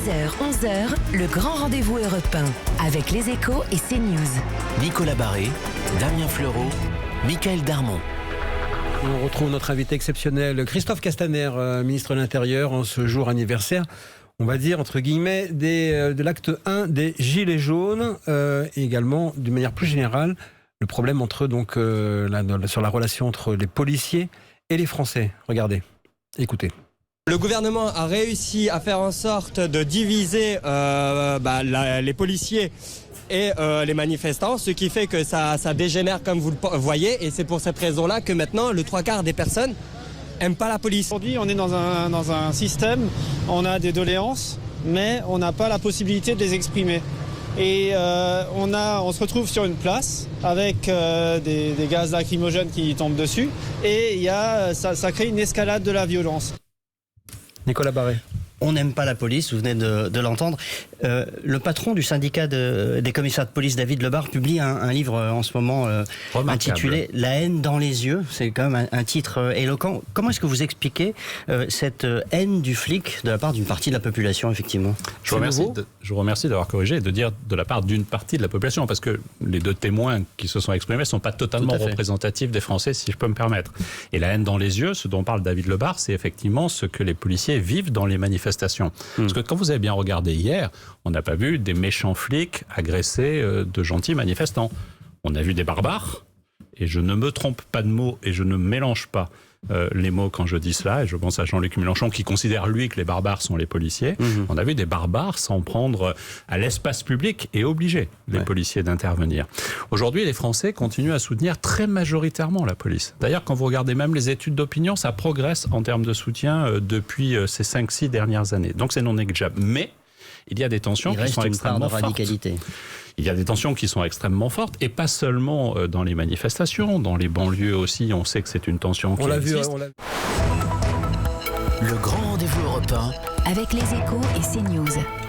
10h, 11h, le grand rendez-vous européen avec les Échos et CNews. Nicolas Barré, Damien Fleureau, Michael Darmon. On retrouve notre invité exceptionnel, Christophe Castaner, ministre de l'Intérieur, en ce jour anniversaire, on va dire, entre guillemets, de l'acte 1 des Gilets jaunes, et également, d'une manière plus générale, le problème entre, sur la relation entre les policiers et les Français. Regardez, écoutez. Le gouvernement a réussi à faire en sorte de diviser les policiers et les manifestants, ce qui fait que ça dégénère comme vous le voyez, et c'est pour cette raison-là que maintenant le 3/4 des personnes n'aiment pas la police. Aujourd'hui on est dans un système, on a des doléances, mais on n'a pas la possibilité de les exprimer. Et on se retrouve sur une place avec des gaz lacrymogènes qui tombent dessus, et ça crée une escalade de la violence. Nicolas Barré. On n'aime pas la police, vous venez de l'entendre. Le patron du syndicat des commissaires de police, David Lebar, publie un livre en ce moment intitulé « La haine dans les yeux ». C'est quand même un titre éloquent. Comment est-ce que vous expliquez cette haine du flic de la part d'une partie de la population, effectivement ? Je vous remercie d'avoir corrigé et de dire de la part d'une partie de la population, parce que les deux témoins qui se sont exprimés ne sont pas totalement représentatifs des Français, si je peux me permettre. Et la haine dans les yeux, ce dont parle David Lebar, c'est effectivement ce que les policiers vivent dans les manifestations. Parce que quand vous avez bien regardé hier, on n'a pas vu des méchants flics agresser de gentils manifestants. On a vu des barbares, et je ne me trompe pas de mots, et je ne mélange pas les mots quand je dis cela, et je pense à Jean-Luc Mélenchon qui considère lui que les barbares sont les policiers. On a vu des barbares s'en prendre à l'espace public et obliger les policiers d'intervenir. Aujourd'hui, les Français continuent à soutenir très majoritairement la police. D'ailleurs, quand vous regardez même les études d'opinion, ça progresse en termes de soutien depuis ces 5-6 dernières années. Donc c'est non négligeable. Mais il y a des tensions qui sont extrêmement fortes. Il y a des tensions qui sont extrêmement fortes, et pas seulement dans les manifestations, dans les banlieues aussi, on sait que c'est une tension qui existe. Le grand rendez-vous européen Avec les Échos et CNews.